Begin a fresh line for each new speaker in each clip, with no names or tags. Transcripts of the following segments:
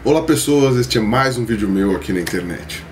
Olá pessoas, este é mais um vídeo meu aqui na internet.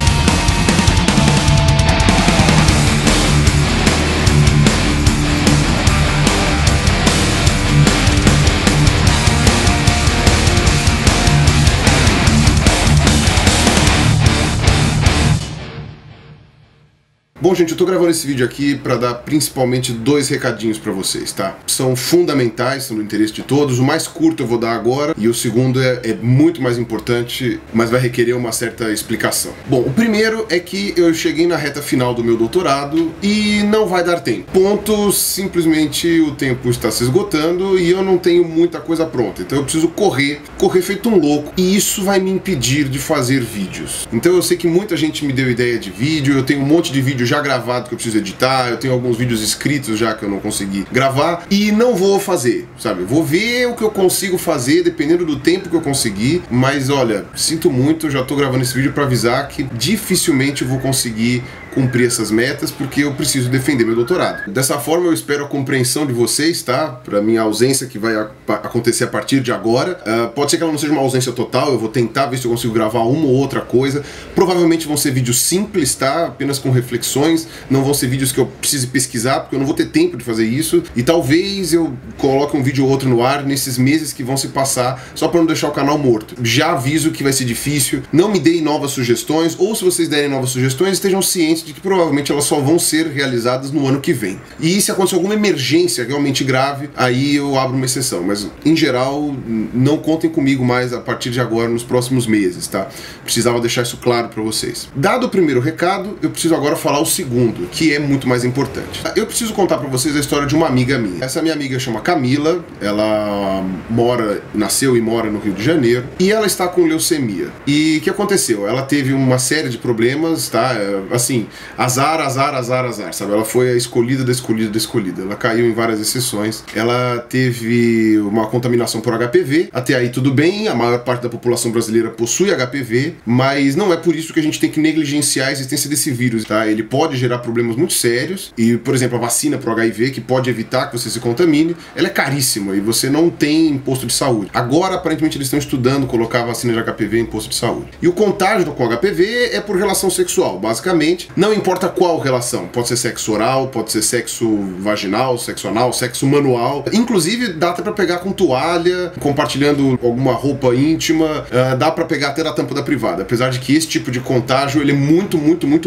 Bom, gente, eu tô gravando esse vídeo aqui para dar principalmente dois recadinhos para vocês, tá? São fundamentais, são do interesse de todos. O mais curto eu vou dar agora e o segundo é muito mais importante, mas vai requerer uma certa explicação. Bom, o primeiro é que eu cheguei na reta final do meu doutorado e não vai dar tempo. Ponto, simplesmente o tempo está se esgotando e eu não tenho muita coisa pronta. Então eu preciso correr feito um louco e isso vai me impedir de fazer vídeos. Então eu sei que muita gente me deu ideia de vídeo, eu tenho um monte de vídeo já gravado que eu preciso editar, eu tenho alguns vídeos escritos já que eu não consegui gravar e não vou fazer, sabe? Vou ver o que eu consigo fazer dependendo do tempo que eu conseguir, mas olha, sinto muito, eu já tô gravando esse vídeo para avisar que dificilmente eu vou conseguir cumprir essas metas porque eu preciso defender meu doutorado. Dessa forma eu espero a compreensão de vocês, tá? Pra minha ausência que vai acontecer a partir de agora. Pode ser que ela não seja uma ausência total, eu vou tentar ver se eu consigo gravar uma ou outra coisa. Provavelmente vão ser vídeos simples, tá? Apenas com reflexões, não vão ser vídeos que eu precise pesquisar, porque eu não vou ter tempo de fazer isso. E talvez eu coloque um vídeo ou outro no ar nesses meses que vão se passar, só pra não deixar o canal morto. Já aviso que vai ser difícil, não me deem novas sugestões, ou se vocês derem novas sugestões, estejam cientes de que provavelmente elas só vão ser realizadas no ano que vem. E se acontecer alguma emergência realmente grave, aí eu abro uma exceção. Mas, em geral, não contem comigo mais a partir de agora, nos próximos meses, tá? Precisava deixar isso claro pra vocês. Dado o primeiro recado, eu preciso agora falar o segundo, que é muito mais importante. Eu preciso contar pra vocês a história de uma amiga minha. Essa minha amiga chama Camila, ela nasceu e mora no Rio de Janeiro, e ela está com leucemia. E o que aconteceu? Ela teve uma série de problemas, tá? Assim, azar, sabe? Ela foi a escolhida da escolhida da escolhida. Ela caiu em várias exceções. Ela teve uma contaminação por HPV. Até aí tudo bem, a maior parte da população brasileira possui HPV, mas não é por isso que a gente tem que negligenciar a existência desse vírus, tá? Ele pode gerar problemas muito sérios e, por exemplo, a vacina pro HIV, que pode evitar que você se contamine, ela é caríssima e você não tem imposto de saúde. Agora, aparentemente, eles estão estudando colocar a vacina de HPV em imposto de saúde. E o contágio com HPV é por relação sexual, basicamente. Não importa qual relação, pode ser sexo oral, pode ser sexo vaginal, sexo anal, sexo manual, inclusive dá até pra pegar com toalha, compartilhando alguma roupa íntima, dá pra pegar até da tampa da privada, apesar de que esse tipo de contágio ele é muito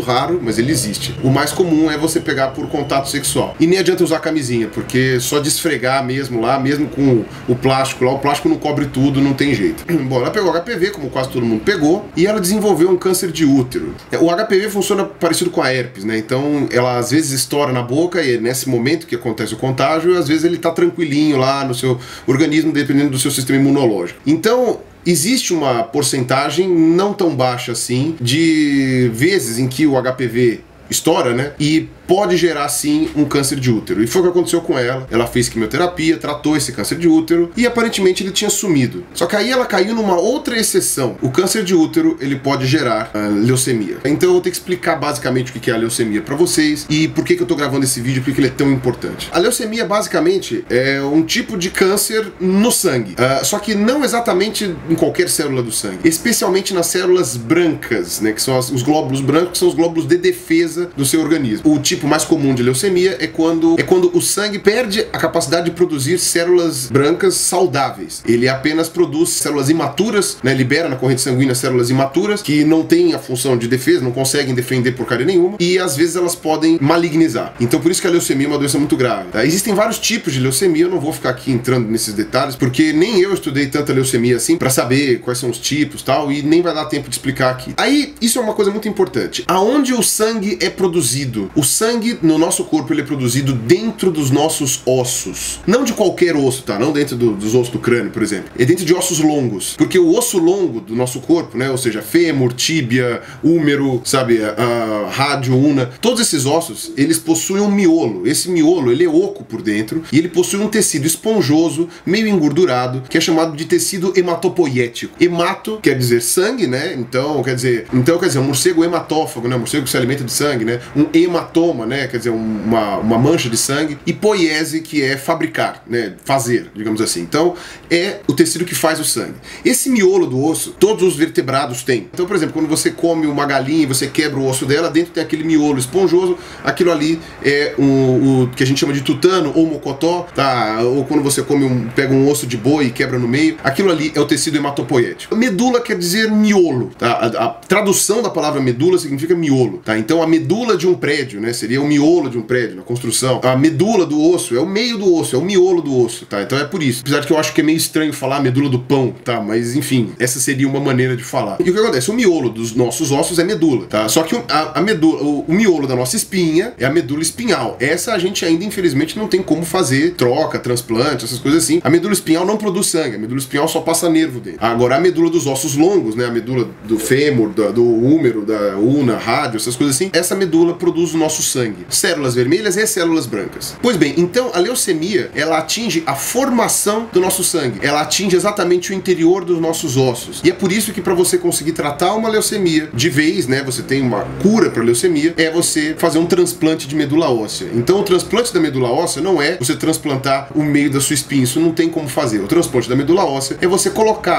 raro, mas ele existe. O mais comum é você pegar por contato sexual. E nem adianta usar camisinha, porque só de esfregar mesmo lá, mesmo com o plástico lá, o plástico não cobre tudo, não tem jeito. Bom, ela pegou HPV, como quase todo mundo pegou, e ela desenvolveu um câncer de útero. O HPV funciona parecido com a herpes, né? Então ela às vezes estoura na boca e é nesse momento que acontece o contágio, e às vezes ele tá tranquilinho lá no seu organismo, dependendo do seu sistema imunológico. Então existe uma porcentagem não tão baixa assim de vezes em que o HPV estoura, né? E pode gerar sim um câncer de útero. E foi o que aconteceu com ela. Ela fez quimioterapia, tratou esse câncer de útero e aparentemente ele tinha sumido. Só que aí ela caiu numa outra exceção. O câncer de útero, ele pode gerar leucemia. Então eu vou ter que explicar basicamente o que é a leucemia pra vocês e por que eu tô gravando esse vídeo, porque ele é tão importante. A leucemia basicamente é um tipo de câncer no sangue. Só que não exatamente em qualquer célula do sangue. Especialmente nas células brancas, né? Que são os glóbulos brancos, que são os glóbulos de defesa do seu organismo. O tipo mais comum de leucemia é quando o sangue perde a capacidade de produzir células brancas saudáveis. Ele apenas produz células imaturas, né, libera na corrente sanguínea células imaturas que não têm a função de defesa, não conseguem defender porcaria nenhuma e às vezes elas podem malignizar. Então por isso que a leucemia é uma doença muito grave. Tá? Existem vários tipos de leucemia, eu não vou ficar aqui entrando nesses detalhes porque nem eu estudei tanta leucemia assim pra saber quais são os tipos e tal, e nem vai dar tempo de explicar aqui. Aí, isso é uma coisa muito importante. Aonde o sangue é produzido? O sangue no nosso corpo ele é produzido dentro dos nossos ossos. Não de qualquer osso, tá? Não dentro dos ossos do crânio, por exemplo. É dentro de ossos longos. Porque o osso longo do nosso corpo, né? Ou seja, fêmur, tíbia, húmero, sabe? Rádio, una. Todos esses ossos, eles possuem um miolo. Esse miolo, ele é oco por dentro e ele possui um tecido esponjoso, meio engordurado, que é chamado de tecido hematopoiético. Hemato quer dizer sangue, né? Então quer dizer, um morcego hematófago, né? Um morcego que se alimenta de sangue, né? Um hematoma hematoma, né, quer dizer, uma mancha de sangue, e poiese, que é fabricar, né, fazer, digamos assim. Então, é o tecido que faz o sangue. Esse miolo do osso, todos os vertebrados têm. Então, por exemplo, quando você come uma galinha e você quebra o osso dela, dentro tem aquele miolo esponjoso, aquilo ali é o que a gente chama de tutano ou mocotó, tá? Ou quando você pega um osso de boi e quebra no meio, aquilo ali é o tecido hematopoético. Medula quer dizer miolo, tá? A tradução da palavra medula significa miolo, tá? Então a medula de um prédio, né, seria o miolo de um prédio na construção. A medula do osso é o meio do osso, é o miolo do osso, tá? Então é por isso. Apesar de que eu acho que é meio estranho falar medula do pão, tá? Mas enfim, essa seria uma maneira de falar. E o que acontece? O miolo dos nossos ossos é medula, tá? Só que o miolo da nossa espinha é a medula espinhal. Essa a gente ainda, infelizmente, não tem como fazer troca, transplante, essas coisas assim. A medula espinhal não produz sangue, a medula espinhal só passa nervo dentro. Agora a medula dos ossos longos, né? A medula do fêmur, do húmero, da ulna, rádio, essas coisas assim, essa medula produz o nosso sangue. Células vermelhas e células brancas. Pois bem, então a leucemia, ela atinge a formação do nosso sangue. Ela atinge exatamente o interior dos nossos ossos. E é por isso que para você conseguir tratar uma leucemia de vez, né, você tem uma cura para leucemia, é você fazer um transplante de medula óssea. Então o transplante da medula óssea não é você transplantar o meio da sua espinha, isso não tem como fazer. O transplante da medula óssea é você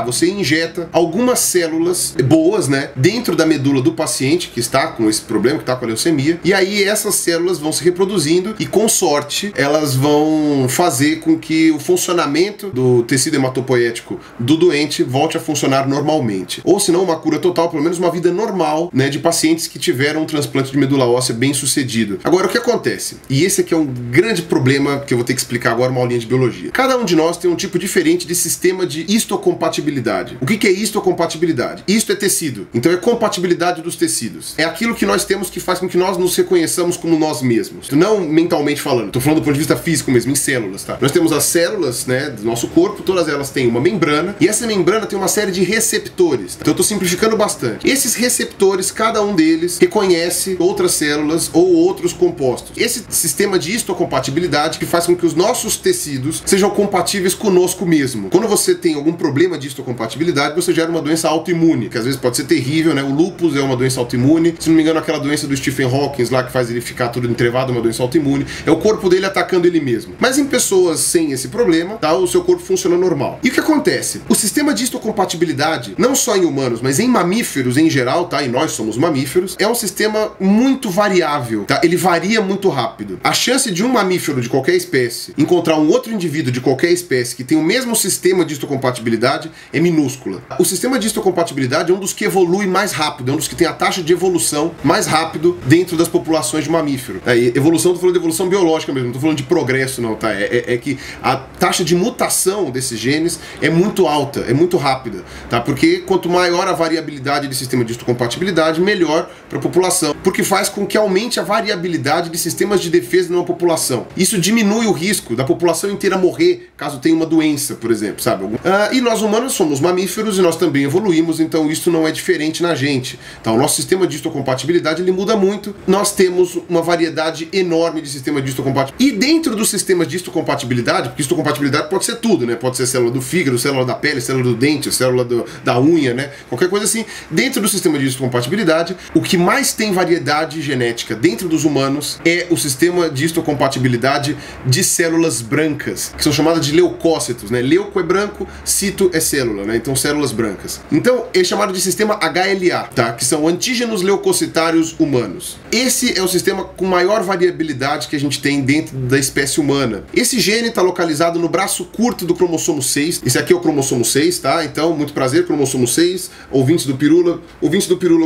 você injeta algumas células boas, né, dentro da medula do paciente que está com esse problema, que está com a leucemia, e aí essas células vão se reproduzindo e, com sorte, elas vão fazer com que o funcionamento do tecido hematopoético do doente volte a funcionar normalmente. Ou se não, uma cura total, pelo menos uma vida normal, né, de pacientes que tiveram um transplante de medula óssea bem sucedido. Agora, o que acontece? E esse aqui é um grande problema que eu vou ter que explicar agora, uma aulinha de biologia. Cada um de nós tem um tipo diferente de sistema de histocompatibilidade. O que é histocompatibilidade? Histo é tecido, então é compatibilidade dos tecidos. É aquilo que nós temos que faz com que nós nos reconheçamos como nós mesmos. Não mentalmente falando, estou falando do ponto de vista físico mesmo, em células, tá? Nós temos as células, né, do nosso corpo, todas elas têm uma membrana, e essa membrana tem uma série de receptores. Tá? Então eu estou simplificando bastante. Esses receptores, cada um deles reconhece outras células ou outros compostos. Esse sistema de histocompatibilidade que faz com que os nossos tecidos sejam compatíveis conosco mesmo. Quando você tem algum problema de histocompatibilidade, você gera uma doença autoimune, que às vezes pode ser terrível, né? O lúpus é uma doença autoimune. Se não me engano, aquela doença do Stephen Hawking lá, que faz ele ficar todo entrevado, é uma doença autoimune. É o corpo dele atacando ele mesmo. Mas em pessoas sem esse problema, tá? O seu corpo funciona normal. E o que acontece? O sistema de histocompatibilidade, não só em humanos, mas em mamíferos em geral, tá? E nós somos mamíferos, é um sistema muito variável, tá? Ele varia muito rápido. A chance de um mamífero de qualquer espécie encontrar um outro indivíduo de qualquer espécie que tem o mesmo sistema de histocompatibilidade é minúscula. O sistema de histocompatibilidade é um dos que evolui mais rápido, é um dos que tem a taxa de evolução mais rápido dentro das populações de mamífero. Evolução, tô falando de evolução biológica mesmo, não tô falando de progresso não, tá? É que a taxa de mutação desses genes é muito alta, é muito rápida, tá? Porque quanto maior a variabilidade de sistema de histocompatibilidade, melhor para a população, porque faz com que aumente a variabilidade de sistemas de defesa numa população. Isso diminui o risco da população inteira morrer caso tenha uma doença, por exemplo, sabe? E nós humanos somos mamíferos e nós também evoluímos, então isso não é diferente na gente. Tá? O nosso sistema de histocompatibilidade ele muda muito, nós temos uma variedade enorme de sistemas de histocompatibilidade. E dentro dos sistemas de histocompatibilidade, porque histocompatibilidade pode ser tudo, né? Pode ser célula do fígado, célula da pele, célula do dente, célula da unha, né? Qualquer coisa assim. Dentro do sistema de histocompatibilidade, o que mais tem variedade genética dentro dos humanos é o sistema de histocompatibilidade de células brancas, que são chamadas de leucócitos, né? Leuco é branco, cito é célula, né? Então células brancas. Então é chamado de sistema HLA, tá? Que são antígenos leucocitários humanos. Esse é o sistema com maior variabilidade que a gente tem dentro da espécie humana. Esse gene está localizado no braço curto do cromossomo 6. Esse aqui é o cromossomo 6, tá? Então, muito prazer, cromossomo 6, ouvintes do Pirula,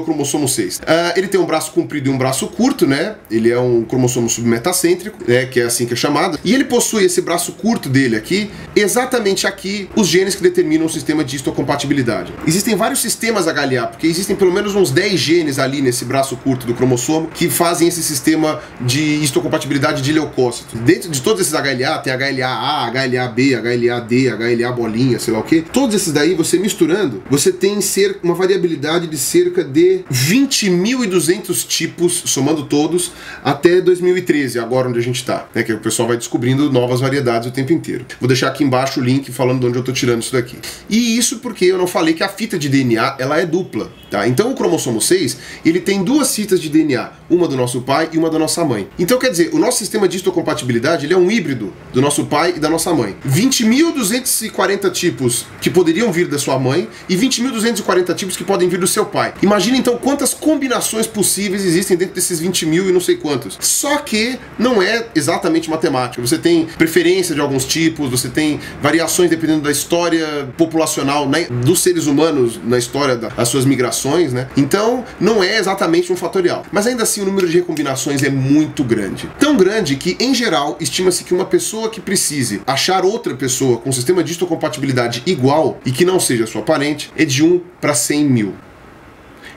cromossomo 6. Ele tem um braço comprido e um braço curto, né? Ele é um cromossomo submetacêntrico, né? Que é assim que é chamado. E ele possui esse braço curto dele aqui, exatamente aqui, os genes que determinam o sistema de histocompatibilidade. Existem vários sistemas HLA, porque existem pelo menos uns 10 genes ali nesse braço curto do cromossomo que fazem esse sistema de histocompatibilidade de leucócitos. Dentro de todos esses HLA, tem HLA-A, HLA-B, HLA-D, HLA bolinha, sei lá o que. Todos esses daí, você misturando, você tem uma variabilidade de cerca de 20.200 tipos, somando todos, até 2013, agora onde a gente tá, né? Que o pessoal vai descobrindo novas variedades o tempo inteiro. Vou deixar aqui embaixo o link falando de onde eu tô tirando isso daqui. E isso porque eu não falei que a fita de DNA, ela é dupla, tá? Então o cromossomo 6, ele tem duas fitas de DNA, uma do nosso pai pai e uma da nossa mãe. Então, quer dizer, o nosso sistema de histocompatibilidade, ele é um híbrido do nosso pai e da nossa mãe. 20.240 tipos que poderiam vir da sua mãe e 20.240 tipos que podem vir do seu pai. Imagina então quantas combinações possíveis existem dentro desses 20 mil e não sei quantos. Só que não é exatamente matemática. Você tem preferência de alguns tipos, você tem variações dependendo da história populacional, né, dos seres humanos na história das suas migrações, né? Então, não é exatamente um fatorial. Mas ainda assim, o número de recombinações é muito grande. Tão grande que, em geral, estima-se que uma pessoa que precise achar outra pessoa com um sistema de histocompatibilidade igual e que não seja sua parente é de 1 para 100 mil.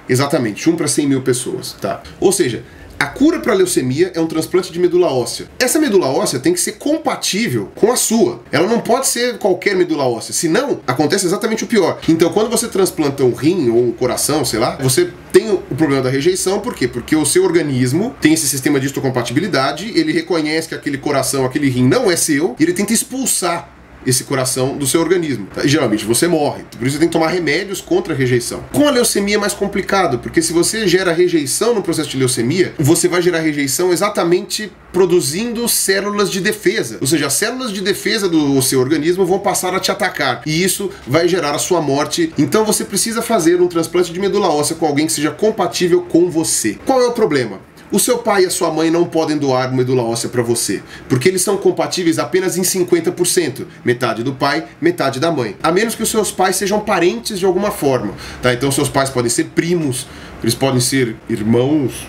Exatamente, 1 para 100 mil pessoas, tá? Ou seja, a cura para a leucemia é um transplante de medula óssea. Essa medula óssea tem que ser compatível com a sua. Ela não pode ser qualquer medula óssea, senão acontece exatamente o pior. Então, quando você transplanta um rim ou um coração, sei lá, você tem o problema da rejeição, por quê? Porque o seu organismo tem esse sistema de histocompatibilidade, ele reconhece que aquele coração, aquele rim não é seu, e ele tenta expulsar esse coração do seu organismo. Tá? E geralmente você morre. Por isso você tem que tomar remédios contra a rejeição. Com a leucemia é mais complicado, porque se você gera rejeição no processo de leucemia, você vai gerar rejeição exatamente produzindo células de defesa. Ou seja, as células de defesa do seu organismo vão passar a te atacar. E isso vai gerar a sua morte. Então você precisa fazer um transplante de medula óssea com alguém que seja compatível com você. Qual é o problema? O seu pai e a sua mãe não podem doar medula óssea para você, porque eles são compatíveis apenas em 50%, metade do pai, metade da mãe. A menos que os seus pais sejam parentes de alguma forma, tá? Então seus pais podem ser primos, eles podem ser irmãos,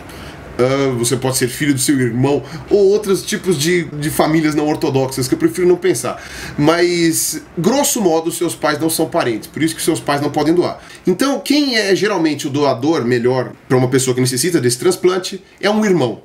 você pode ser filho do seu irmão, ou outros tipos de famílias não ortodoxas que eu prefiro não pensar. Mas, grosso modo, seus pais não são parentes, por isso que seus pais não podem doar. Então, quem é geralmente o doador melhor para uma pessoa que necessita desse transplante é um irmão.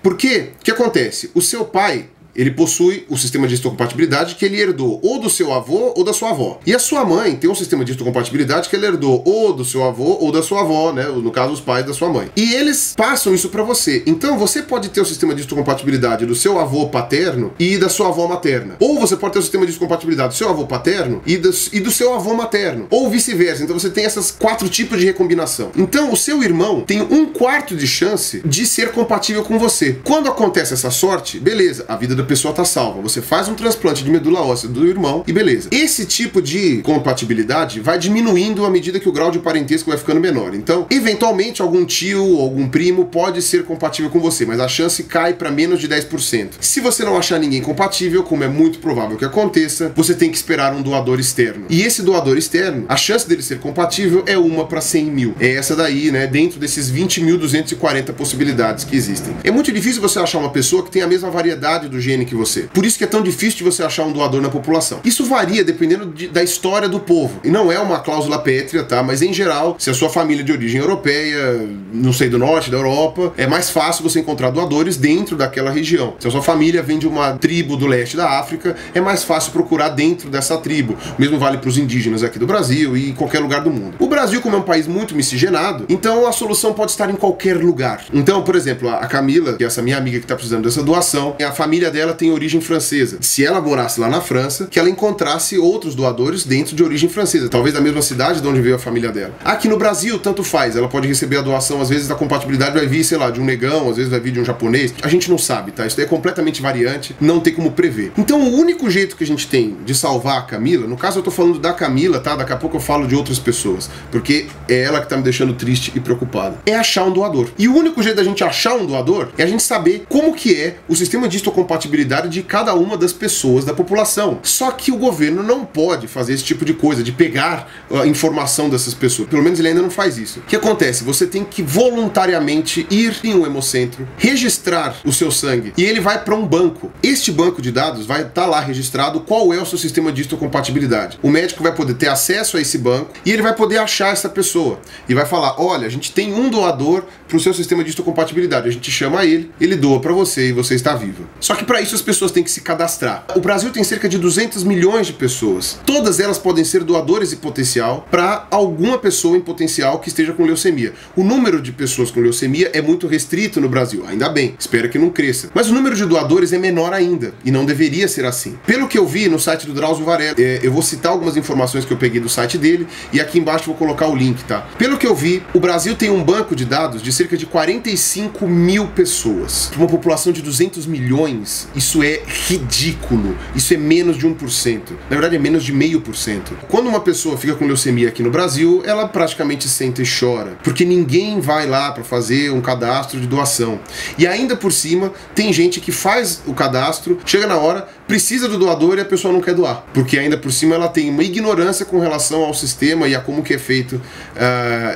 Porque, o que acontece? O seu pai, ele possui o sistema de histocompatibilidade que ele herdou ou do seu avô ou da sua avó. E a sua mãe tem um sistema de histocompatibilidade que ele herdou ou do seu avô ou da sua avó, né? No caso, os pais da sua mãe. E eles passam isso pra você. Então você pode ter o sistema de histocompatibilidade do seu avô paterno e da sua avó materna. Ou você pode ter o sistema de histocompatibilidade do seu avô paterno e do seu avô materno. Ou vice-versa. Então você tem esses 4 tipos de recombinação. Então o seu irmão tem 1/4 de chance de ser compatível com você. Quando acontece essa sorte, beleza, a vida da pessoa tá salva. Você faz um transplante de medula óssea do irmão e beleza. Esse tipo de compatibilidade vai diminuindo à medida que o grau de parentesco vai ficando menor. Então, eventualmente, algum tio ou algum primo pode ser compatível com você, mas a chance cai para menos de 10%. Se você não achar ninguém compatível, como é muito provável que aconteça, você tem que esperar um doador externo. E esse doador externo, a chance dele ser compatível é 1 para 100 mil. É essa daí, né, dentro desses 20.240 possibilidades que existem. É muito difícil você achar uma pessoa que tem a mesma variedade do gene que você. Por isso que é tão difícil de você achar um doador na população. Isso varia dependendo da história do povo. E não é uma cláusula pétrea, tá? Mas em geral, se a sua família é de origem europeia, não sei, do norte, da Europa, é mais fácil você encontrar doadores dentro daquela região. Se a sua família vem de uma tribo do leste da África, é mais fácil procurar dentro dessa tribo. O mesmo vale para os indígenas aqui do Brasil e em qualquer lugar do mundo. O Brasil, como é um país muito miscigenado, então a solução pode estar em qualquer lugar. Então, por exemplo, a Camila, que é essa minha amiga que está precisando dessa doação, a família dela tem origem francesa. Se ela morasse lá na França, que ela encontrasse outros doadores dentro de origem francesa, talvez da mesma cidade de onde veio a família dela. Aqui no Brasil, tanto faz, ela pode receber a doação, às vezes a compatibilidade vai vir, sei lá, de um negão, às vezes vai vir de um japonês, a gente não sabe, tá? Isso daí é completamente variante, não tem como prever. Então o único jeito que a gente tem de salvar a Camila, no caso eu tô falando da Camila, tá? Daqui a pouco eu falo de outras pessoas, porque é ela que tá me deixando triste e preocupado. É achar um doador. E o único jeito da gente achar um doador é a gente saber como que é o sistema de histocompatibilidade de cada uma das pessoas da população. Só que o governo não pode fazer esse tipo de coisa, de pegar a informação dessas pessoas. Pelo menos ele ainda não faz isso. O que acontece? Você tem que voluntariamente ir em um hemocentro, registrar o seu sangue, e ele vai para um banco. Este banco de dados vai estar lá registrado qual é o seu sistema de histocompatibilidade. O médico vai poder ter acesso a esse banco e ele vai poder achar essa pessoa. E vai falar, olha, a gente tem um doador para o seu sistema de histocompatibilidade. A gente chama ele doa para você e você está vivo. Só que para para isso as pessoas têm que se cadastrar. O Brasil tem cerca de 200 milhões de pessoas. Todas elas podem ser doadores em potencial para alguma pessoa em potencial que esteja com leucemia. O número de pessoas com leucemia é muito restrito no Brasil, ainda bem, espero que não cresça. Mas o número de doadores é menor ainda, e não deveria ser assim. Pelo que eu vi no site do Drauzio Varela, eu vou citar algumas informações que eu peguei do site dele, e aqui embaixo eu vou colocar o link, tá? Pelo que eu vi, o Brasil tem um banco de dados de cerca de 45 mil pessoas. Para uma população de 200 milhões, isso é ridículo. Isso é menos de 1%. Na verdade, é menos de 0,5%. Quando uma pessoa fica com leucemia aqui no Brasil, ela praticamente senta e chora, porque ninguém vai lá para fazer um cadastro de doação. E ainda por cima, tem gente que faz o cadastro, chega na hora, precisa do doador e a pessoa não quer doar, porque ainda por cima ela tem uma ignorância com relação ao sistema e a como que é feito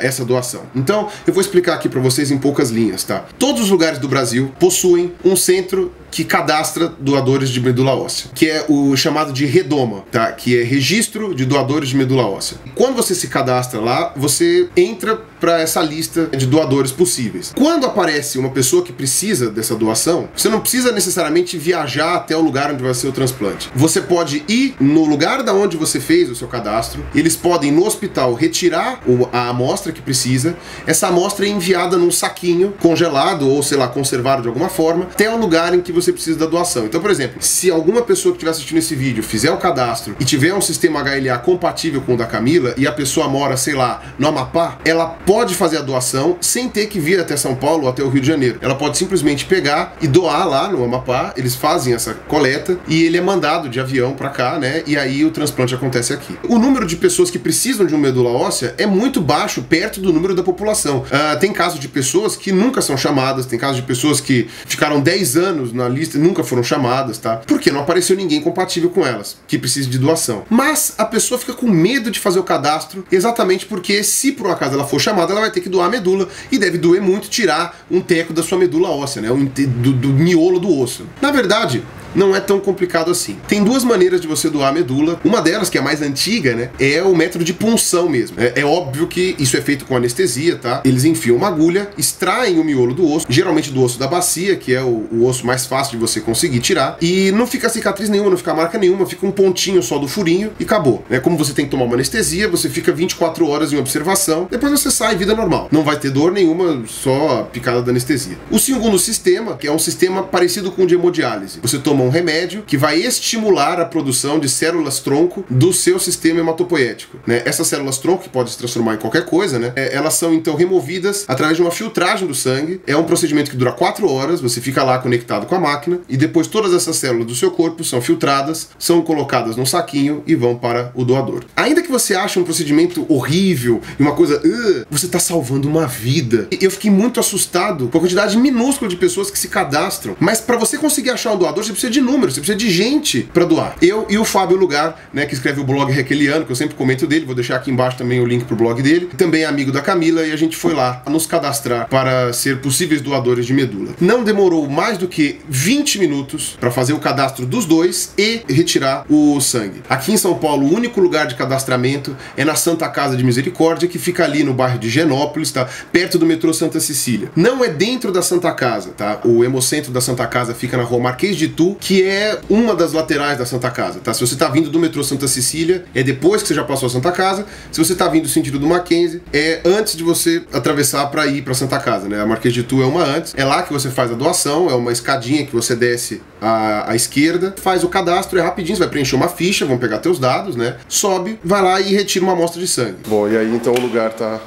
essa doação. Então, eu vou explicar aqui para vocês em poucas linhas, tá? Todos os lugares do Brasil possuem um centro que cadastra doadores de medula óssea, que é o chamado de REDOMA, tá? Que é Registro de Doadores de Medula Óssea. Quando você se cadastra lá, você entra para essa lista de doadores possíveis. Quando aparece uma pessoa que precisa dessa doação, você não precisa necessariamente viajar até o lugar onde vai ser o transplante. Você pode ir no lugar da onde você fez o seu cadastro, eles podem no hospital retirar a amostra que precisa, essa amostra é enviada num saquinho congelado ou, sei lá, conservado de alguma forma, até o lugar em que você precisa da doação. Então, por exemplo, se alguma pessoa que estiver assistindo esse vídeo fizer o cadastro e tiver um sistema HLA compatível com o da Camila e a pessoa mora, sei lá, no Amapá, ela pode fazer a doação sem ter que vir até São Paulo ou até o Rio de Janeiro. Ela pode simplesmente pegar e doar lá no Amapá, eles fazem essa coleta e ele é mandado de avião pra cá, né? E aí o transplante acontece aqui. O número de pessoas que precisam de uma medula óssea é muito baixo, perto do número da população. Tem casos de pessoas que nunca são chamadas, tem casos de pessoas que ficaram 10 anos na lista e nunca foram chamadas, tá? Porque não apareceu ninguém compatível com elas, que precisa de doação. Mas a pessoa fica com medo de fazer o cadastro, exatamente porque se por um acaso ela for chamada, ela vai ter que doar a medula, e deve doer muito tirar um teco da sua medula óssea, né? Do miolo do osso. Na verdade, não é tão complicado assim. Tem duas maneiras de você doar a medula. Uma delas, que é a mais antiga, né, é o método de punção mesmo. É óbvio que isso é feito com anestesia, tá? Eles enfiam uma agulha, extraem o miolo do osso, geralmente do osso da bacia, que é o osso mais fácil de você conseguir tirar, e não fica cicatriz nenhuma, não fica marca nenhuma, fica um pontinho só do furinho e acabou. Como você tem que tomar uma anestesia, você fica 24 horas em observação, depois você sai, vida normal. Não vai ter dor nenhuma, só a picada da anestesia. O segundo sistema, que é um sistema parecido com o de hemodiálise. Você toma um remédio que vai estimular a produção de células-tronco do seu sistema hematopoético, né? Essas células-tronco, que podem se transformar em qualquer coisa, né? Elas são então removidas através de uma filtragem do sangue. É um procedimento que dura 4 horas, você fica lá conectado com a máquina, e depois todas essas células do seu corpo são filtradas, são colocadas num saquinho e vão para o doador. Ainda que você ache um procedimento horrível e uma coisa, você está salvando uma vida. Eu fiquei muito assustado com a quantidade minúscula de pessoas que se cadastram, mas para você conseguir achar um doador, você precisa de números, você precisa de gente para doar. Eu e o Fábio Lugar, né, que escreve o blog Requeliano, que eu sempre comento dele, vou deixar aqui embaixo também o link pro blog dele, também é amigo da Camila, e a gente foi lá nos cadastrar para ser possíveis doadores de medula. Não demorou mais do que 20 minutos para fazer o cadastro dos dois e retirar o sangue. Aqui em São Paulo, o único lugar de cadastramento é na Santa Casa de Misericórdia, que fica ali no bairro de Genópolis, tá? Perto do metrô Santa Cecília. Não é dentro da Santa Casa, tá? O hemocentro da Santa Casa fica na rua Marquês de Itu, que é uma das laterais da Santa Casa, tá? Se você tá vindo do metrô Santa Cecília, é depois que você já passou a Santa Casa. Se você tá vindo no sentido do Mackenzie, é antes de você atravessar para ir para Santa Casa, né? A Marquês de Itu é uma antes. É lá que você faz a doação, é uma escadinha que você desce à esquerda, faz o cadastro, é rapidinho, você vai preencher uma ficha, vão pegar teus dados, né? Sobe, vai lá e retira uma amostra de sangue. Bom, e aí então o lugar tá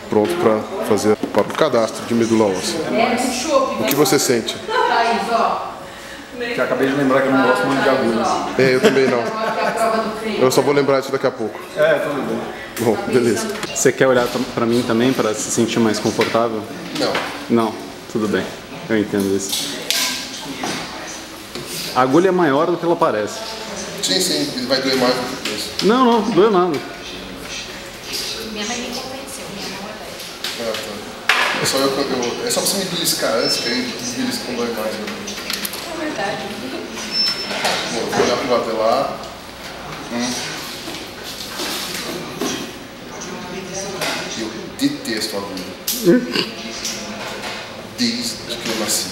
pronto para fazer para o cadastro de medula óssea. O que você sente?
Que acabei de lembrar que eu não gosto muito de agulhas.
Eu também não. Eu só vou lembrar disso daqui a pouco.
Tudo bem.
Bom, beleza.
Você quer olhar pra mim também para se sentir mais confortável?
Não.
Não, tudo bem. Eu entendo isso. A agulha é maior do que ela parece.
Sim, vai doer mais do que isso.
Não, não doeu nada.
Minha mãe me convenceu, minha mão é leve.
Tá. É só pra você me beliscar antes, que aí beliscam dói mais. Né?
É verdade.
Bom, vou olhar pro lado de lá. Eu detesto a agulha. Desde que eu nasci.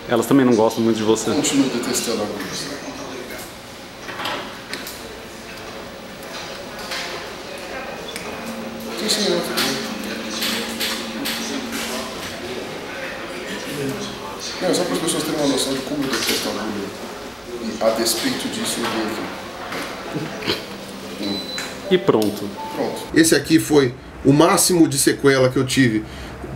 Elas também não gostam muito de você.
Continuo detestando agulhas. Sim, não, só para as pessoas terem uma noção de como eu detesto agulha. E a despeito disso, eu vim aqui.
E pronto.
Esse aqui foi o máximo de sequela que eu tive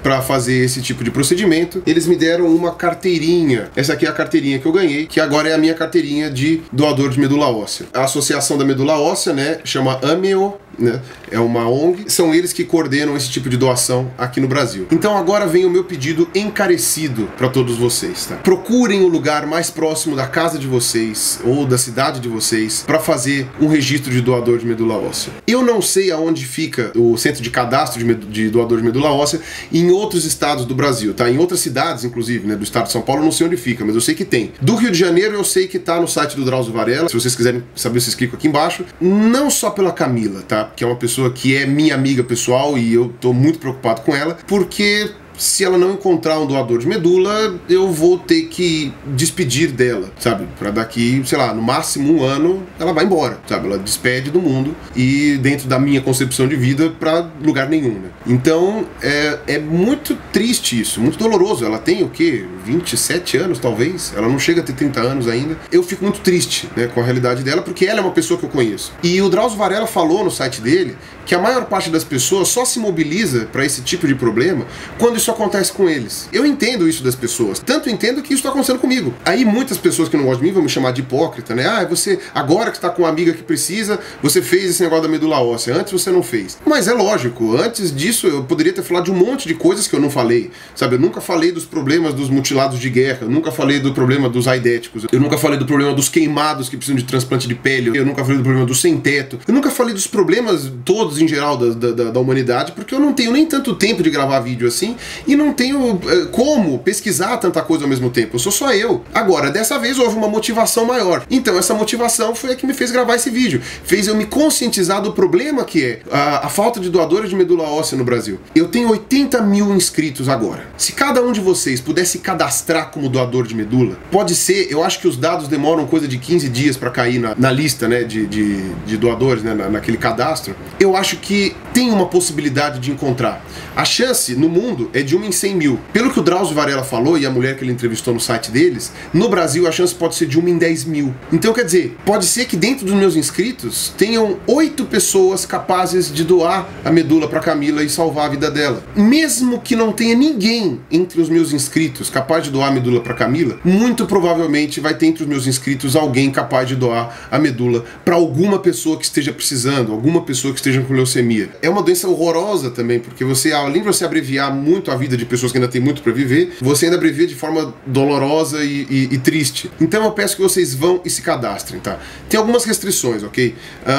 para fazer esse tipo de procedimento. Eles me deram uma carteirinha. Essa aqui é a carteirinha que eu ganhei, que agora é a minha carteirinha de doador de medula óssea. A Associação da Medula Óssea, né, chama AMEO, né, é uma ONG. São eles que coordenam esse tipo de doação aqui no Brasil. Então agora vem o meu pedido encarecido para todos vocês, tá? Procurem o lugar mais próximo da casa de vocês ou da cidade de vocês para fazer um registro de doador de medula óssea. Eu não sei aonde fica o centro de cadastro de doador de medula óssea em outros estados do Brasil, tá? Em outras cidades, inclusive, né, do estado de São Paulo, eu não sei onde fica, mas eu sei que tem. Do Rio de Janeiro eu sei que tá no site do Drauzio Varela. Se vocês quiserem saber, vocês clicam aqui embaixo. Não só pela Camila, tá? Que é uma pessoa que é minha amiga pessoal e eu tô muito preocupado com ela, porque se ela não encontrar um doador de medula, eu vou ter que despedir dela, sabe? Pra daqui, sei lá, no máximo um ano, ela vai embora, sabe? Ela despede do mundo e dentro da minha concepção de vida pra lugar nenhum, né? Então, é muito triste isso, muito doloroso. Ela tem o quê? 27 anos, talvez? Ela não chega a ter 30 anos ainda. Eu fico muito triste, né, com a realidade dela, porque ela é uma pessoa que eu conheço. E o Drauzio Varela falou no site dele que a maior parte das pessoas só se mobiliza para esse tipo de problema quando isso acontece com eles. Eu entendo isso das pessoas, tanto entendo que isso está acontecendo comigo. Aí muitas pessoas que não gostam de mim vão me chamar de hipócrita, né? Ah, você, agora que está com uma amiga que precisa, você fez esse negócio da medula óssea, antes você não fez. Mas é lógico, antes disso eu poderia ter falado de um monte de coisas que eu não falei, sabe? Eu nunca falei dos problemas dos mutilados de guerra, eu nunca falei do problema dos aidéticos, eu nunca falei do problema dos queimados que precisam de transplante de pele, eu nunca falei do problema do sem teto, eu nunca falei dos problemas todos em geral da humanidade, porque eu não tenho nem tanto tempo de gravar vídeo assim e não tenho como pesquisar tanta coisa ao mesmo tempo. Eu sou só eu. Agora, dessa vez houve uma motivação maior. Então essa motivação foi a que me fez gravar esse vídeo. Fez eu me conscientizar do problema que é a falta de doadores de medula óssea no Brasil. Eu tenho 80 mil inscritos agora. Se cada um de vocês pudesse cadastrar como doador de medula, pode ser, eu acho que os dados demoram coisa de 15 dias para cair na lista, né, de doadores, né, naquele cadastro. Eu acho que tem uma possibilidade de encontrar. A chance no mundo é de 1 em 100 mil. Pelo que o Drauzio Varela falou e a mulher que ele entrevistou no site deles, no Brasil a chance pode ser de 1 em 10 mil. Então quer dizer, pode ser que dentro dos meus inscritos tenham 8 pessoas capazes de doar a medula para Camila e salvar a vida dela. Mesmo que não tenha ninguém entre os meus inscritos capaz de doar a medula para Camila, muito provavelmente vai ter entre os meus inscritos alguém capaz de doar a medula para alguma pessoa que esteja precisando, alguma pessoa que esteja com leucemia. É uma doença horrorosa também, porque você, além de você abreviar muito a vida de pessoas que ainda têm muito para viver, você ainda abrevia de forma dolorosa e triste. Então eu peço que vocês vão e se cadastrem, tá? Tem algumas restrições, ok?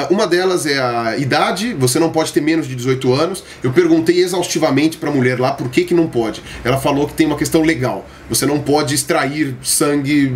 Uma delas é a idade, você não pode ter menos de 18 anos. Eu perguntei exaustivamente pra mulher lá por que não pode. Ela falou que tem uma questão legal. Você não pode extrair sangue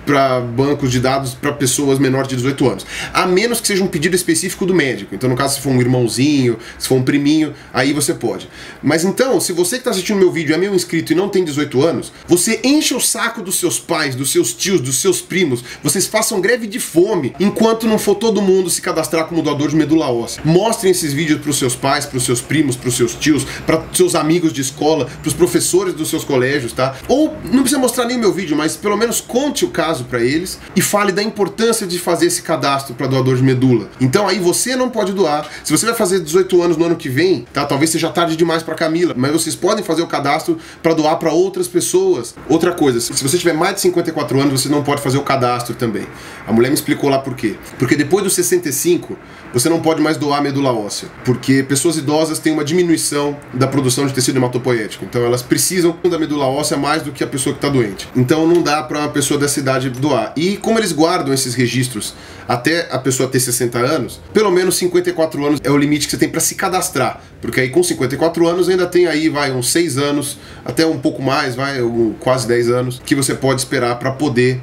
para bancos de dados para pessoas menores de 18 anos. A menos que seja um pedido específico do médico. Então, no caso, se for um irmãozinho, se for um priminho, aí você pode. Mas então, se você que está assistindo meu vídeo é meu inscrito e não tem 18 anos, você enche o saco dos seus pais, dos seus tios, dos seus primos, vocês façam greve de fome enquanto não for todo mundo se cadastrar como doador de medula óssea. Mostrem esses vídeos para os seus pais, para os seus primos, para os seus tios, para os seus amigos de escola, para os professores dos seus colégios, tá? Ou não precisa mostrar nem meu vídeo, mas pelo menos conte o caso para eles e fale da importância de fazer esse cadastro para doador de medula. Então aí você não pode doar. Se você vai fazer 18 anos no ano que vem, tá? Talvez seja tarde demais para Camila, mas vocês podem fazer o cadastro para doar para outras pessoas. Outra coisa, se você tiver mais de 54 anos, você não pode fazer o cadastro também. A mulher me explicou lá por quê. Porque depois dos 65, você não pode mais doar medula óssea, porque pessoas idosas têm uma diminuição da produção de tecido hematopoético. Então elas precisam da medula óssea mais do que a pessoa que está doente. Então não dá para uma pessoa dessa idade doar. E como eles guardam esses registros até a pessoa ter 60 anos, pelo menos 54 anos é o limite que você tem para se cadastrar. Porque aí com 54 anos ainda tem aí, vai, uns 6 anos, até um pouco mais, vai, quase 10 anos, que você pode esperar para poder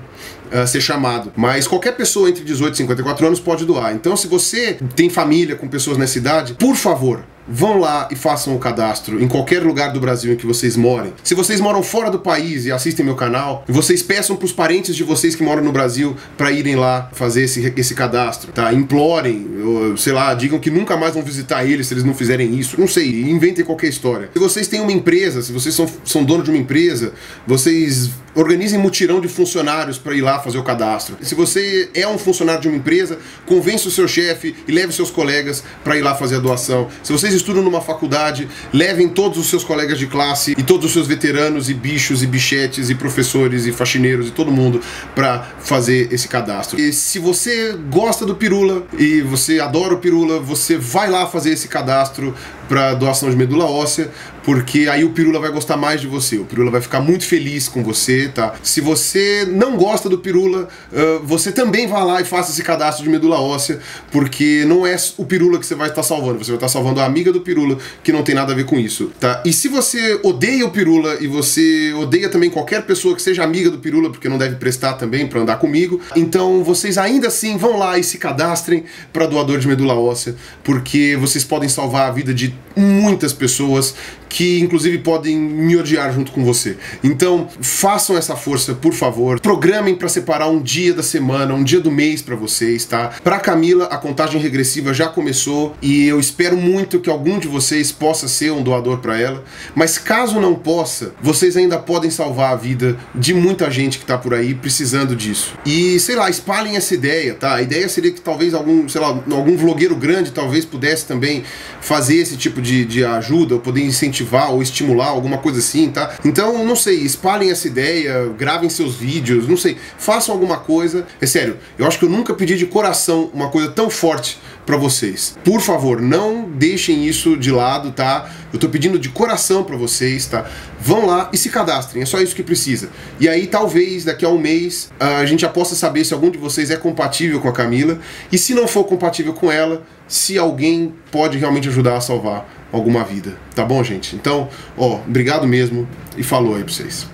ser chamado. Mas qualquer pessoa entre 18 e 54 anos pode doar. Então se você tem família com pessoas nessa idade, por favor, vão lá e façam o cadastro em qualquer lugar do Brasil em que vocês morem. Se vocês moram fora do país e assistem meu canal, vocês peçam para os parentes de vocês que moram no Brasil para irem lá fazer esse cadastro, tá? Implorem, ou, sei lá, digam que nunca mais vão visitar eles se eles não fizerem isso, não sei, inventem qualquer história. Se vocês têm uma empresa, se vocês são dono de uma empresa, vocês organizem mutirão de funcionários para ir lá fazer o cadastro. Se você é um funcionário de uma empresa, convença o seu chefe e leve seus colegas para ir lá fazer a doação. Se vocês estudam numa faculdade, levem todos os seus colegas de classe e todos os seus veteranos e bichos e bichetes e professores e faxineiros e todo mundo para fazer esse cadastro. E se você gosta do Pirula e você adora o Pirula, você vai lá fazer esse cadastro para doação de medula óssea, porque aí o Pirula vai gostar mais de você, o Pirula vai ficar muito feliz com você, tá? Se você não gosta do Pirula, você também vai lá e faça esse cadastro de medula óssea, porque não é o Pirula que você vai estar salvando, você vai estar salvando a amiga do Pirula, que não tem nada a ver com isso, tá? E se você odeia o Pirula e você odeia também qualquer pessoa que seja amiga do Pirula, porque não deve prestar também para andar comigo, então vocês ainda assim vão lá e se cadastrem para doador de medula óssea, porque vocês podem salvar a vida de muitas pessoas que inclusive podem me odiar junto com você. Então façam essa força, por favor. Programem para separar um dia da semana, um dia do mês para vocês, tá? Para Camila, a contagem regressiva já começou e eu espero muito que algum de vocês possa ser um doador para ela. Mas caso não possa, vocês ainda podem salvar a vida de muita gente que tá por aí precisando disso. E sei lá, espalhem essa ideia, tá? A ideia seria que talvez algum vlogueiro grande talvez pudesse também fazer esse tipo de ajuda, ou poder incentivar ou estimular, alguma coisa assim, tá? Então, não sei, espalhem essa ideia, gravem seus vídeos, não sei, façam alguma coisa. É sério, eu acho que eu nunca pedi de coração uma coisa tão forte pra vocês. Por favor, não deixem isso de lado, tá? Eu tô pedindo de coração pra vocês, tá? Vão lá e se cadastrem, é só isso que precisa. E aí, talvez, daqui a um mês, a gente já possa saber se algum de vocês é compatível com a Camila, e se não for compatível com ela, se alguém pode realmente ajudar a salvar alguma vida. Tá bom, gente? Então, ó, obrigado mesmo e falou aí pra vocês.